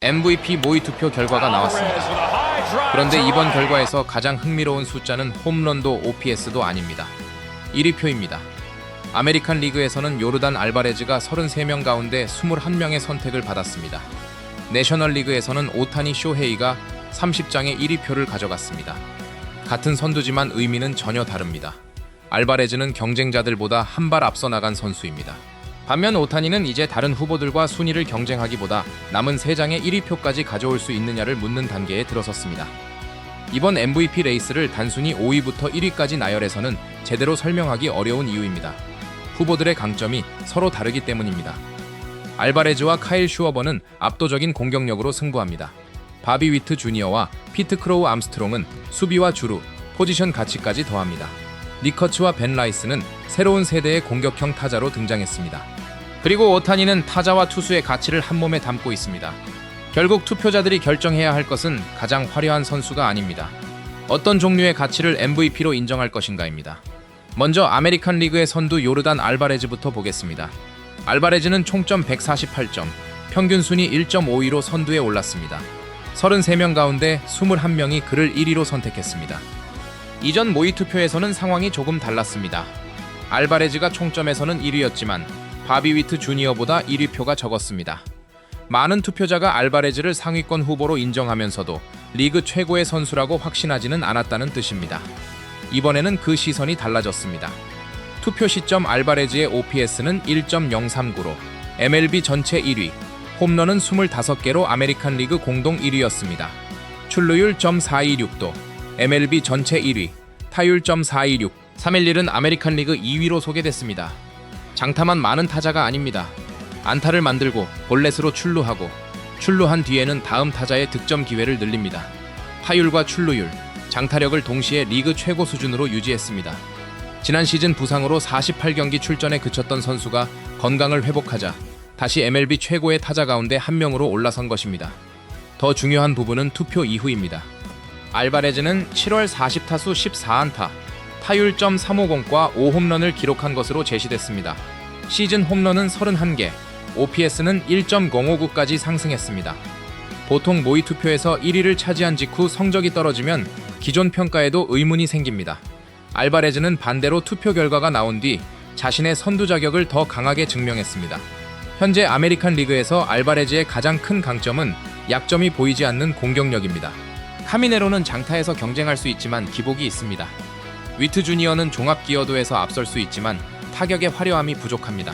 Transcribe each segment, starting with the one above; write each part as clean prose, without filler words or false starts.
MVP 모의 투표 결과가 나왔습니다. 그런데 이번 결과에서 가장 흥미로운 숫자는 홈런도 OPS도 아닙니다. 1위표입니다. 아메리칸 리그에서는 요르단 알바레즈가 33명 가운데 21명의 선택을 받았습니다. 내셔널리그에서는 오타니 쇼헤이가 30장의 1위표를 가져갔습니다. 같은 선두지만 의미는 전혀 다릅니다. 알바레즈는 경쟁자들보다 한 발 앞서 나간 선수입니다. 반면 오타니는 이제 다른 후보들과 순위를 경쟁하기보다 남은 3장의 1위표까지 가져올 수 있느냐를 묻는 단계에 들어섰습니다. 이번 MVP 레이스를 단순히 5위부터 1위까지 나열해서는 제대로 설명하기 어려운 이유입니다. 후보들의 강점이 서로 다르기 때문입니다. 알바레즈와 카일 슈어버는 압도적인 공격력으로 승부합니다. 바비 위트 주니어와 피트 크로우 암스트롱은 수비와 주루, 포지션 가치까지 더합니다. 니커츠와 벤 라이스는 새로운 세대의 공격형 타자로 등장했습니다. 그리고 오타니는 타자와 투수의 가치를 한 몸에 담고 있습니다. 결국 투표자들이 결정해야 할 것은 가장 화려한 선수가 아닙니다. 어떤 종류의 가치를 MVP로 인정할 것인가입니다. 먼저 아메리칸 리그의 선두 요르단 알바레즈부터 보겠습니다. 알바레즈는 총점 148점, 평균 순위 1.52로 선두에 올랐습니다. 33명 가운데 21명이 그를 1위로 선택했습니다. 이전 모의 투표에서는 상황이 조금 달랐습니다. 알바레즈가 총점에서는 1위였지만 바비 위트 주니어보다 1위표가 적었습니다. 많은 투표자가 알바레즈를 상위권 후보로 인정하면서도 리그 최고의 선수라고 확신하지는 않았다는 뜻입니다. 이번에는 그 시선이 달라졌습니다. 투표 시점 알바레즈의 OPS는 1.039로 MLB 전체 1위, 홈런은 25개로 아메리칸 리그 공동 1위였습니다. 출루율 .426도, MLB 전체 1위, 타율 .426, 311은 아메리칸 리그 2위로 소개됐습니다. 장타만 많은 타자가 아닙니다. 안타를 만들고 볼넷으로 출루하고 출루한 뒤에는 다음 타자의 득점 기회를 늘립니다. 타율과 출루율, 장타력을 동시에 리그 최고 수준으로 유지했습니다. 지난 시즌 부상으로 48경기 출전에 그쳤던 선수가 건강을 회복하자 다시 MLB 최고의 타자 가운데 한 명으로 올라선 것입니다. 더 중요한 부분은 투표 이후입니다. 알바레즈는 7월 40타수 14안타, 타율 .350과 5홈런을 기록한 것으로 제시됐습니다. 시즌 홈런은 31개, OPS는 1.059까지 상승했습니다. 보통 모의 투표에서 1위를 차지한 직후 성적이 떨어지면 기존 평가에도 의문이 생깁니다. 알바레즈는 반대로 투표 결과가 나온 뒤 자신의 선두 자격을 더 강하게 증명했습니다. 현재 아메리칸 리그에서 알바레즈의 가장 큰 강점은 약점이 보이지 않는 공격력입니다. 카미네로는 장타에서 경쟁할 수 있지만 기복이 있습니다. 위트 주니어는 종합 기여도에서 앞설 수 있지만 타격의 화려함이 부족합니다.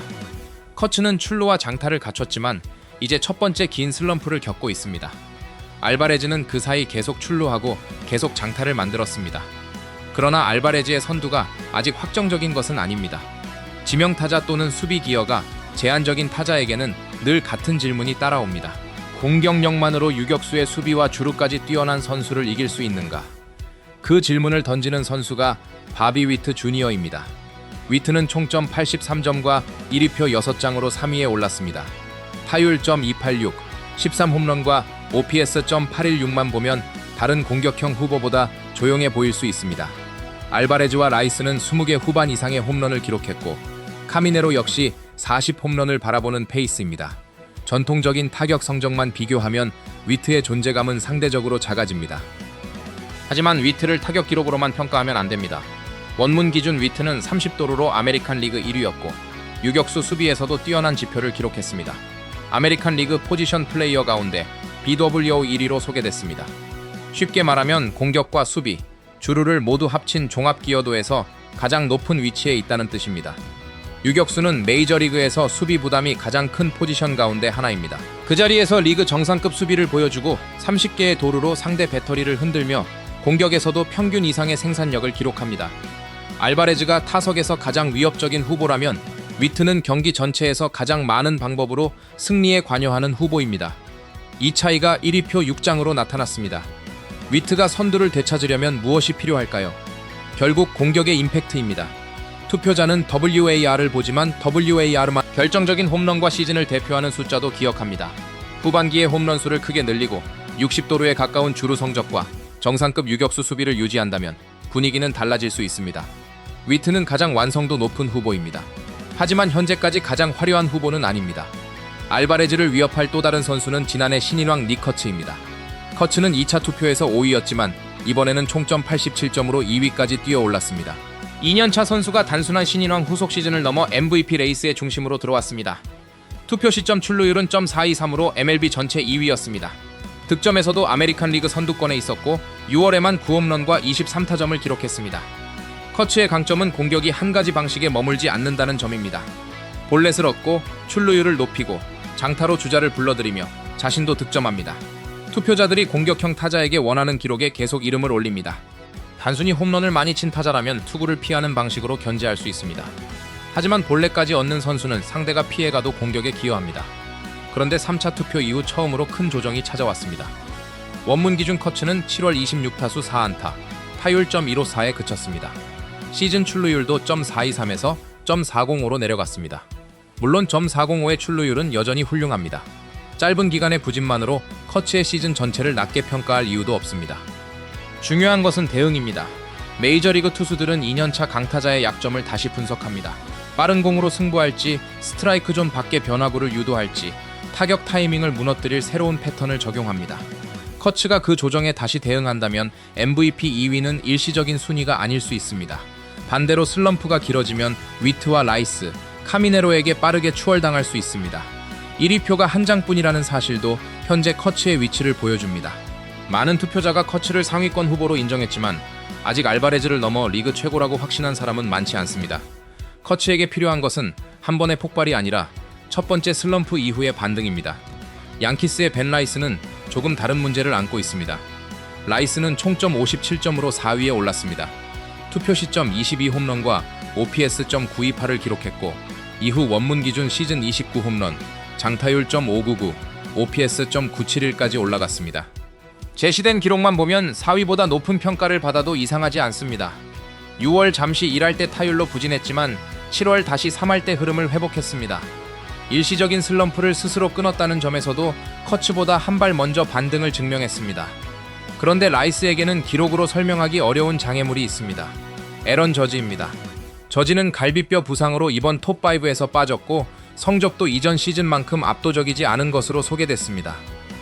커츠는 출루와 장타를 갖췄지만 이제 첫 번째 긴 슬럼프를 겪고 있습니다. 알바레즈는 그 사이 계속 출루하고 계속 장타를 만들었습니다. 그러나 알바레즈의 선두가 아직 확정적인 것은 아닙니다. 지명타자 또는 수비 기여가 제한적인 타자에게는 늘 같은 질문이 따라옵니다. 공격력만으로 유격수의 수비와 주루까지 뛰어난 선수를 이길 수 있는가? 그 질문을 던지는 선수가 바비 위트 주니어입니다. 위트는 총점 83점과 1위표 6장으로 3위에 올랐습니다. 타율 .286, 13홈런과 OPS .816만 보면 다른 공격형 후보보다 조용해 보일 수 있습니다. 알바레즈와 라이스는 20개 후반 이상의 홈런을 기록했고 카미네로 역시 40홈런을 바라보는 페이스입니다. 전통적인 타격 성적만 비교하면 위트의 존재감은 상대적으로 작아집니다. 하지만 위트를 타격 기록으로만 평가하면 안 됩니다. 원문 기준 위트는 30도루로 아메리칸 리그 1위였고 유격수 수비에서도 뛰어난 지표를 기록했습니다. 아메리칸 리그 포지션 플레이어 가운데 BWO 1위로 소개됐습니다. 쉽게 말하면 공격과 수비, 주루를 모두 합친 종합 기여도에서 가장 높은 위치에 있다는 뜻입니다. 유격수는 메이저리그에서 수비 부담이 가장 큰 포지션 가운데 하나입니다. 그 자리에서 리그 정상급 수비를 보여주고 30개의 도루로 상대 배터리를 흔들며 공격에서도 평균 이상의 생산력을 기록합니다. 알바레즈가 타석에서 가장 위협적인 후보라면 위트는 경기 전체에서 가장 많은 방법으로 승리에 관여하는 후보입니다. 이 차이가 1위표 6장으로 나타났습니다. 위트가 선두를 되찾으려면 무엇이 필요할까요? 결국 공격의 임팩트입니다. 투표자는 WAR을 보지만 WAR만 결정적인 홈런과 시즌을 대표하는 숫자도 기억합니다. 후반기에 홈런 수를 크게 늘리고 60도루에 가까운 주루 성적과 정상급 유격수 수비를 유지한다면 분위기는 달라질 수 있습니다. 위트는 가장 완성도 높은 후보입니다. 하지만 현재까지 가장 화려한 후보는 아닙니다. 알바레즈를 위협할 또 다른 선수는 지난해 신인왕 닉 커츠입니다. 커츠는 2차 투표에서 5위였지만 이번에는 총점 87점으로 2위까지 뛰어올랐습니다. 2년차 선수가 단순한 신인왕 후속 시즌을 넘어 MVP 레이스의 중심으로 들어왔습니다. 투표 시점 출루율은 .423으로 MLB 전체 2위였습니다. 득점에서도 아메리칸 리그 선두권에 있었고 6월에만 9홈런과 23타점을 기록했습니다. 커츠의 강점은 공격이 한 가지 방식에 머물지 않는다는 점입니다. 볼넷을 얻고 출루율을 높이고 장타로 주자를 불러들이며 자신도 득점합니다. 투표자들이 공격형 타자에게 원하는 기록에 계속 이름을 올립니다. 단순히 홈런을 많이 친 타자라면 투구를 피하는 방식으로 견제할 수 있습니다. 하지만 볼넷까지 얻는 선수는 상대가 피해가도 공격에 기여합니다. 그런데 3차 투표 이후 처음으로 큰 조정이 찾아왔습니다. 원문 기준 커츠는 7월 26타수 4안타, 타율 .154에 그쳤습니다. 시즌 출루율도 .423에서 .405로 내려갔습니다. 물론 .405의 출루율은 여전히 훌륭합니다. 짧은 기간의 부진만으로 커츠의 시즌 전체를 낮게 평가할 이유도 없습니다. 중요한 것은 대응입니다. 메이저리그 투수들은 2년차 강타자의 약점을 다시 분석합니다. 빠른 공으로 승부할지, 스트라이크 존 밖의 변화구를 유도할지, 타격 타이밍을 무너뜨릴 새로운 패턴을 적용합니다. 커츠가 그 조정에 다시 대응한다면 MVP 2위는 일시적인 순위가 아닐 수 있습니다. 반대로 슬럼프가 길어지면 위트와 라이스, 카미네로에게 빠르게 추월당할 수 있습니다. 1위표가 한 장뿐이라는 사실도 현재 커츠의 위치를 보여줍니다. 많은 투표자가 커츠를 상위권 후보로 인정했지만 아직 알바레즈를 넘어 리그 최고라고 확신한 사람은 많지 않습니다. 커츠에게 필요한 것은 한 번의 폭발이 아니라 첫 번째 슬럼프 이후의 반등입니다. 양키스의 벤 라이스는 조금 다른 문제를 안고 있습니다. 라이스는 총점 57점으로 4위에 올랐습니다. 투표 시점 22홈런과 OPS .928을 기록했고 이후 원문 기준 시즌 29홈런, 장타율 .599, OPS .971까지 올라갔습니다. 제시된 기록만 보면 4위보다 높은 평가를 받아도 이상하지 않습니다. 6월 잠시 1할 때 타율로 부진했지만 7월 다시 3할 때 흐름을 회복했습니다. 일시적인 슬럼프를 스스로 끊었다는 점에서도 커츠보다 한 발 먼저 반등을 증명했습니다. 그런데 라이스에게는 기록으로 설명하기 어려운 장애물이 있습니다. 에런 저지입니다. 저지는 갈비뼈 부상으로 이번 톱5에서 빠졌고 성적도 이전 시즌만큼 압도적이지 않은 것으로 소개됐습니다.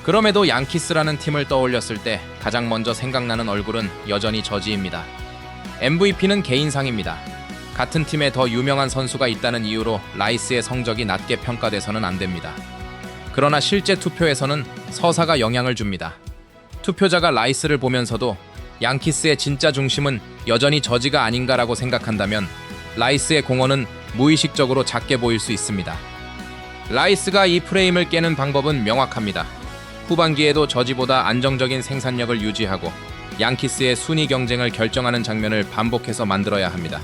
그럼에도 양키스라는 팀을 떠올렸을 때 가장 먼저 생각나는 얼굴은 여전히 저지입니다. MVP는 개인상입니다. 같은 팀에 더 유명한 선수가 있다는 이유로 라이스의 성적이 낮게 평가돼서는 안 됩니다. 그러나 실제 투표에서는 서사가 영향을 줍니다. 투표자가 라이스를 보면서도 양키스의 진짜 중심은 여전히 저지가 아닌가라고 생각한다면 라이스의 공헌은 무의식적으로 작게 보일 수 있습니다. 라이스가 이 프레임을 깨는 방법은 명확합니다. 후반기에도 저지보다 안정적인 생산력을 유지하고 양키스의 순위 경쟁을 결정하는 장면을 반복해서 만들어야 합니다.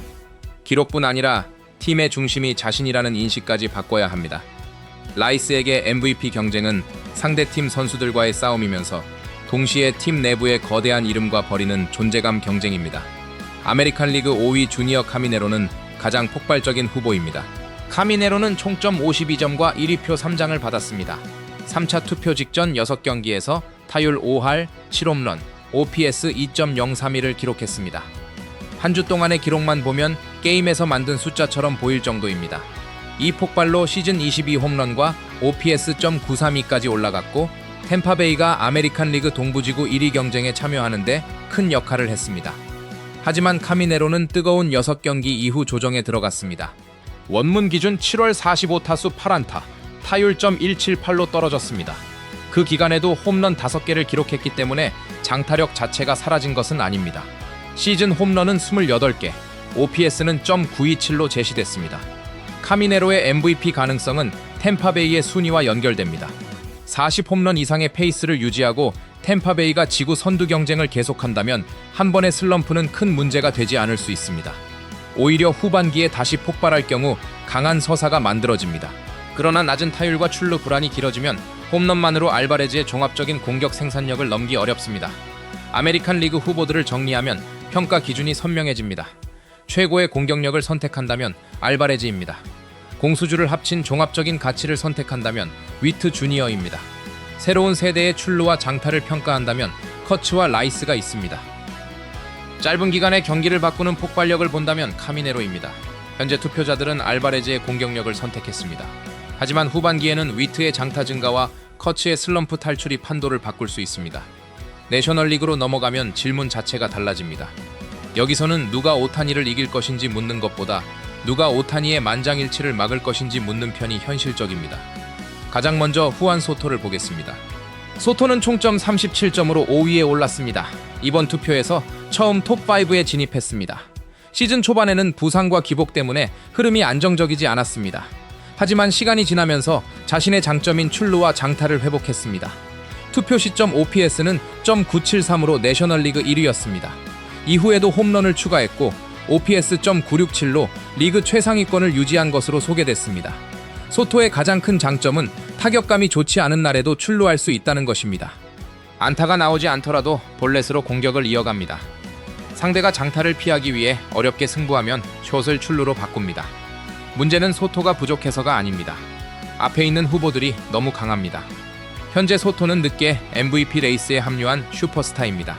기록뿐 아니라 팀의 중심이 자신이라는 인식까지 바꿔야 합니다. 라이스에게 MVP 경쟁은 상대팀 선수들과의 싸움이면서 동시에 팀 내부의 거대한 이름과 벌이는 존재감 경쟁입니다. 아메리칸 리그 5위 주니어 카미네로는 가장 폭발적인 후보입니다. 카미네로는 총점 52점과 1위표 3장을 받았습니다. 3차 투표 직전 6경기에서 타율 5할, 7홈런, OPS 2.031을 기록했습니다. 한 주 동안의 기록만 보면 게임에서 만든 숫자처럼 보일 정도입니다. 이 폭발로 시즌 22홈런과 OPS .932까지 올라갔고 템파베이가 아메리칸 리그 동부지구 1위 경쟁에 참여하는데 큰 역할을 했습니다. 하지만 카미네로는 뜨거운 6경기 이후 조정에 들어갔습니다. 원문 기준 7월 45타수 8안타, 타율 .178로 떨어졌습니다. 그 기간에도 홈런 5개를 기록했기 때문에 장타력 자체가 사라진 것은 아닙니다. 시즌 홈런은 28개, OPS는 .927로 제시됐습니다. 카미네로의 MVP 가능성은 템파베이의 순위와 연결됩니다. 40홈런 이상의 페이스를 유지하고 템파베이가 지구 선두 경쟁을 계속한다면 한 번의 슬럼프는 큰 문제가 되지 않을 수 있습니다. 오히려 후반기에 다시 폭발할 경우 강한 서사가 만들어집니다. 그러나 낮은 타율과 출루 불안이 길어지면 홈런만으로 알바레즈의 종합적인 공격 생산력을 넘기 어렵습니다. 아메리칸 리그 후보들을 정리하면 평가 기준이 선명해집니다. 최고의 공격력을 선택한다면 알바레즈입니다. 공수주를 합친 종합적인 가치를 선택한다면 위트 주니어입니다. 새로운 세대의 출루와 장타를 평가한다면 커츠와 라이스가 있습니다. 짧은 기간에 경기를 바꾸는 폭발력을 본다면 카미네로입니다. 현재 투표자들은 알바레즈의 공격력을 선택했습니다. 하지만 후반기에는 위트의 장타 증가와 커츠의 슬럼프 탈출이 판도를 바꿀 수 있습니다. 내셔널리그로 넘어가면 질문 자체가 달라집니다. 여기서는 누가 오타니를 이길 것인지 묻는 것보다 누가 오타니의 만장일치를 막을 것인지 묻는 편이 현실적입니다. 가장 먼저 후안 소토를 보겠습니다. 소토는 총점 37점으로 5위에 올랐습니다. 이번 투표에서 처음 톱5에 진입했습니다. 시즌 초반에는 부상과 기복 때문에 흐름이 안정적이지 않았습니다. 하지만 시간이 지나면서 자신의 장점인 출루와 장타를 회복했습니다. 투표 시점 OPS는 .973으로 내셔널리그 1위였습니다. 이후에도 홈런을 추가했고 OPS .967로 리그 최상위권을 유지한 것으로 소개됐습니다. 소토의 가장 큰 장점은 타격감이 좋지 않은 날에도 출루할 수 있다는 것입니다. 안타가 나오지 않더라도 볼넷으로 공격을 이어갑니다. 상대가 장타를 피하기 위해 어렵게 승부하면 숏을 출루로 바꿉니다. 문제는 소토가 부족해서가 아닙니다. 앞에 있는 후보들이 너무 강합니다. 현재 소토는 늦게 MVP 레이스에 합류한 슈퍼스타입니다.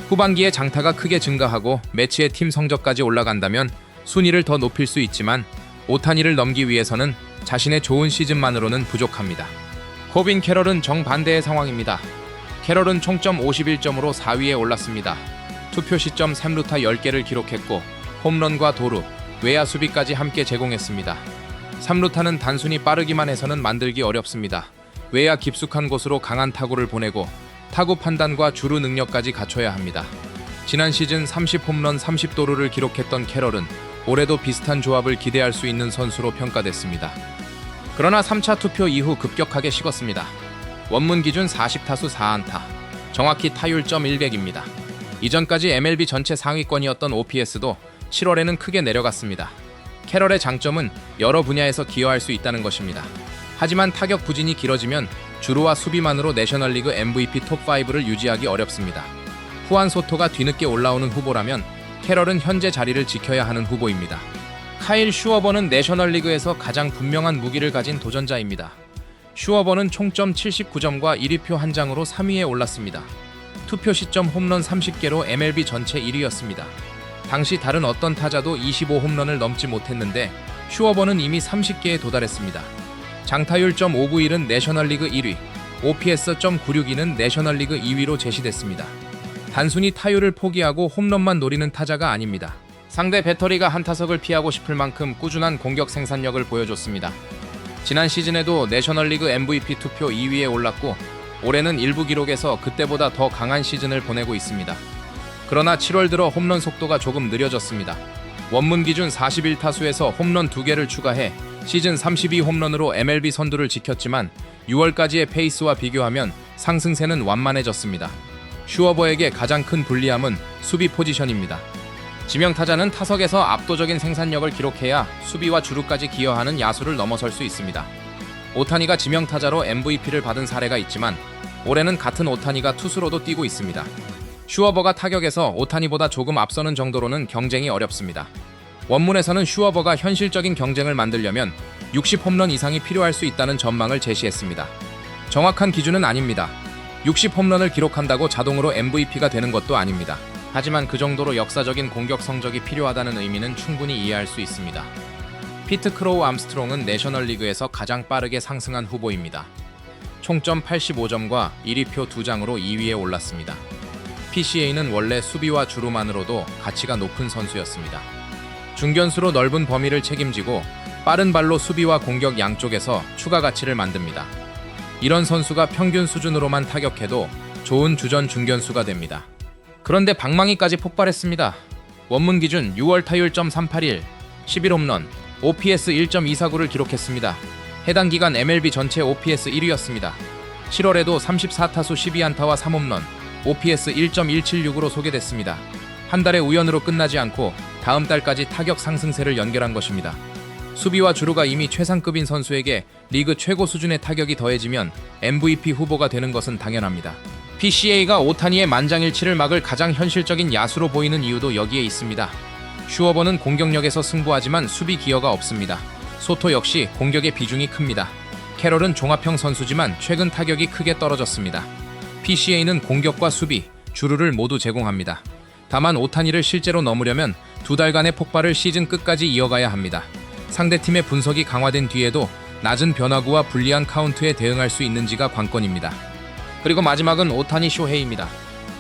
후반기에 장타가 크게 증가하고 매치의 팀 성적까지 올라간다면 순위를 더 높일 수 있지만 오타니를 넘기 위해서는 자신의 좋은 시즌만으로는 부족합니다. 코빈 캐럴은 정반대의 상황입니다. 캐럴은 총점 51점으로 4위에 올랐습니다. 투표 시점 3루타 10개를 기록했고 홈런과 도루, 외야 수비까지 함께 제공했습니다. 3루타는 단순히 빠르기만 해서는 만들기 어렵습니다. 외야 깊숙한 곳으로 강한 타구를 보내고 타구 판단과 주루 능력까지 갖춰야 합니다. 지난 시즌 30홈런 30도루를 기록했던 캐럴은 올해도 비슷한 조합을 기대할 수 있는 선수로 평가됐습니다. 그러나 3차 투표 이후 급격하게 식었습니다. 원문 기준 40타수 4안타, 정확히 타율점 100입니다. 이전까지 MLB 전체 상위권이었던 OPS도 7월에는 크게 내려갔습니다. 캐럴의 장점은 여러 분야에서 기여할 수 있다는 것입니다. 하지만 타격 부진이 길어지면 주루와 수비만으로 내셔널리그 MVP 톱5를 유지하기 어렵습니다. 후안 소토가 뒤늦게 올라오는 후보라면 캐럴은 현재 자리를 지켜야 하는 후보입니다. 카일 슈어버는 내셔널리그에서 가장 분명한 무기를 가진 도전자입니다. 슈어버는 총점 79점과 1위표 한 장으로 3위에 올랐습니다. 투표 시점 홈런 30개로 MLB 전체 1위였습니다. 당시 다른 어떤 타자도 25홈런을 넘지 못했는데 슈어버는 이미 30개에 도달했습니다. 장타율 .591은 내셔널리그 1위, OPS .962는 내셔널리그 2위로 제시됐습니다. 단순히 타율을 포기하고 홈런만 노리는 타자가 아닙니다. 상대 배터리가 한 타석을 피하고 싶을 만큼 꾸준한 공격 생산력을 보여줬습니다. 지난 시즌에도 내셔널리그 MVP 투표 2위에 올랐고 올해는 일부 기록에서 그때보다 더 강한 시즌을 보내고 있습니다. 그러나 7월 들어 홈런 속도가 조금 느려졌습니다. 원문 기준 41타수에서 홈런 2개를 추가해 시즌 32홈런으로 MLB 선두를 지켰지만 6월까지의 페이스와 비교하면 상승세는 완만해졌습니다. 슈어버에게 가장 큰 불리함은 수비 포지션입니다. 지명타자는 타석에서 압도적인 생산력을 기록해야 수비와 주루까지 기여하는 야수를 넘어설 수 있습니다. 오타니가 지명타자로 MVP를 받은 사례가 있지만 올해는 같은 오타니가 투수로도 뛰고 있습니다. 슈어버가 타격에서 오타니보다 조금 앞서는 정도로는 경쟁이 어렵습니다. 원문에서는 슈어버가 현실적인 경쟁을 만들려면 60홈런 이상이 필요할 수 있다는 전망을 제시했습니다. 정확한 기준은 아닙니다. 60홈런을 기록한다고 자동으로 MVP가 되는 것도 아닙니다. 하지만 그 정도로 역사적인 공격 성적이 필요하다는 의미는 충분히 이해할 수 있습니다. 피트 크로우 암스트롱은 내셔널리그에서 가장 빠르게 상승한 후보입니다. 총점 85점과 1위표 2장으로 2위에 올랐습니다. PCA는 원래 수비와 주루만으로도 가치가 높은 선수였습니다. 중견수로 넓은 범위를 책임지고 빠른 발로 수비와 공격 양쪽에서 추가 가치를 만듭니다. 이런 선수가 평균 수준으로만 타격해도 좋은 주전 중견수가 됩니다. 그런데 방망이까지 폭발했습니다. 원문 기준 6월 타율 .381, 11홈런, OPS 1.249를 기록했습니다. 해당 기간 MLB 전체 OPS 1위였습니다. 7월에도 34타수 12안타와 3홈런, OPS 1.176으로 소개됐습니다. 한 달의 우연으로 끝나지 않고 다음 달까지 타격 상승세를 연결한 것입니다. 수비와 주루가 이미 최상급인 선수에게 리그 최고 수준의 타격이 더해지면 MVP 후보가 되는 것은 당연합니다. PCA가 오타니의 만장일치를 막을 가장 현실적인 야수로 보이는 이유도 여기에 있습니다. 슈어버는 공격력에서 승부하지만 수비 기여가 없습니다. 소토 역시 공격의 비중이 큽니다. 캐럴은 종합형 선수지만 최근 타격이 크게 떨어졌습니다. PCA는 공격과 수비, 주루를 모두 제공합니다. 다만 오타니를 실제로 넘으려면 2달간의 폭발을 시즌 끝까지 이어가야 합니다. 상대팀의 분석이 강화된 뒤에도 낮은 변화구와 불리한 카운트에 대응할 수 있는지가 관건입니다. 그리고 마지막은 오타니 쇼헤이입니다.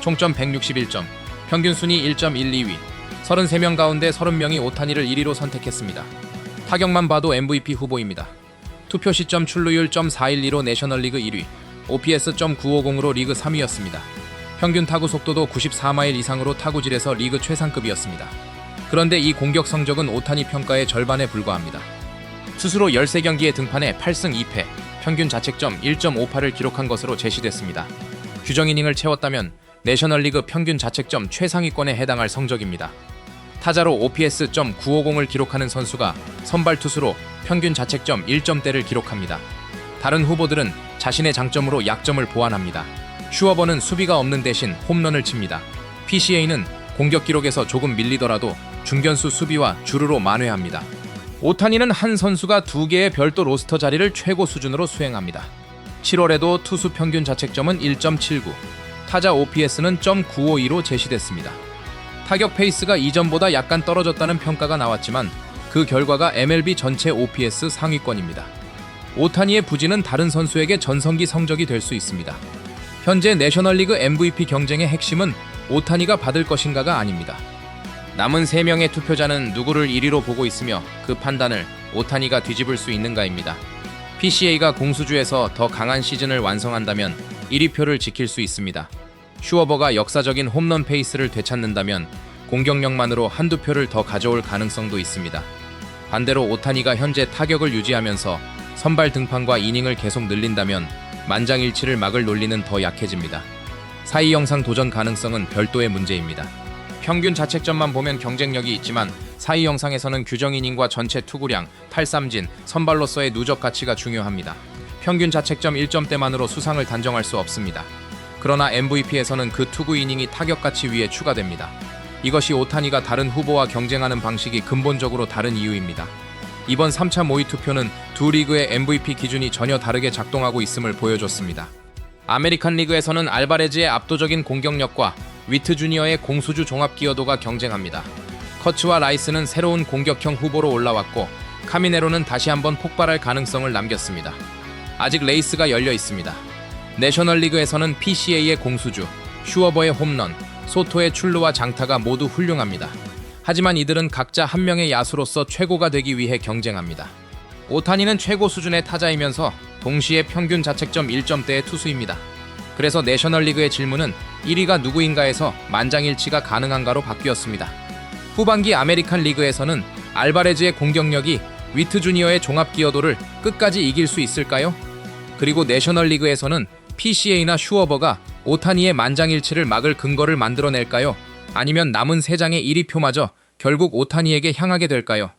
총점 161점, 평균 순위 1.12위, 33명 가운데 30명이 오타니를 1위로 선택했습니다. 타격만 봐도 MVP 후보입니다. 투표 시점 출루율 .412로 내셔널리그 1위, OPS .950으로 리그 3위였습니다. 평균 타구 속도도 94마일 이상으로 타구질에서 리그 최상급이었습니다. 그런데 이 공격 성적은 오타니 평가의 절반에 불과합니다. 스스로 13경기에 등판해 8승 2패, 평균 자책점 1.58을 기록한 것으로 제시됐습니다. 규정 이닝을 채웠다면 내셔널리그 평균 자책점 최상위권에 해당할 성적입니다. 타자로 OPS .950을 기록하는 선수가 선발 투수로 평균 자책점 1점대를 기록합니다. 다른 후보들은 자신의 장점으로 약점을 보완합니다. 슈워버는 수비가 없는 대신 홈런을 칩니다. PCA는 공격 기록에서 조금 밀리더라도 중견수 수비와 주루로 만회합니다. 오타니는 한 선수가 2개의 별도 로스터 자리를 최고 수준으로 수행합니다. 7월에도 투수 평균 자책점은 1.79, 타자 OPS는 .952로 제시됐습니다. 타격 페이스가 이전보다 약간 떨어졌다는 평가가 나왔지만 그 결과가 MLB 전체 OPS 상위권입니다. 오타니의 부진은 다른 선수에게 전성기 성적이 될 수 있습니다. 현재 내셔널리그 MVP 경쟁의 핵심은 오타니가 받을 것인가가 아닙니다. 남은 3명의 투표자는 누구를 1위로 보고 있으며 그 판단을 오타니가 뒤집을 수 있는가입니다. PCA가 공수주에서 더 강한 시즌을 완성한다면 1위표를 지킬 수 있습니다. 슈워버가 역사적인 홈런 페이스를 되찾는다면 공격력만으로 한두 표를 더 가져올 가능성도 있습니다. 반대로 오타니가 현재 타격을 유지하면서 선발 등판과 이닝을 계속 늘린다면 만장일치를 막을 논리는 더 약해집니다. 사이 영상 도전 가능성은 별도의 문제입니다. 평균 자책점만 보면 경쟁력이 있지만 사이 영상에서는 규정 이닝과 전체 투구량, 탈삼진, 선발로서의 누적 가치가 중요합니다. 평균 자책점 1점대만으로 수상을 단정할 수 없습니다. 그러나 MVP에서는 그 투구 이닝이 타격 가치 위에 추가됩니다. 이것이 오타니가 다른 후보와 경쟁하는 방식이 근본적으로 다른 이유입니다. 이번 3차 모의 투표는 두 리그의 MVP 기준이 전혀 다르게 작동하고 있음을 보여줬습니다. 아메리칸 리그에서는 알바레즈의 압도적인 공격력과 위트 주니어의 공수주 종합 기여도가 경쟁합니다. 커츠와 라이스는 새로운 공격형 후보로 올라왔고 카미네로는 다시 한번 폭발할 가능성을 남겼습니다. 아직 레이스가 열려 있습니다. 내셔널리그에서는 PCA의 공수주, 슈워버의 홈런, 소토의 출루와 장타가 모두 훌륭합니다. 하지만 이들은 각자 한 명의 야수로서 최고가 되기 위해 경쟁합니다. 오타니는 최고 수준의 타자이면서 동시에 평균 자책점 1점대의 투수입니다. 그래서 내셔널리그의 질문은 1위가 누구인가에서 만장일치가 가능한가로 바뀌었습니다. 후반기 아메리칸 리그에서는 알바레즈의 공격력이 위트 주니어의 종합 기여도를 끝까지 이길 수 있을까요? 그리고 내셔널리그에서는 PCA나 슈워버가 오타니의 만장일치를 막을 근거를 만들어낼까요? 아니면 남은 3장의 1위표마저 결국 오타니에게 향하게 될까요?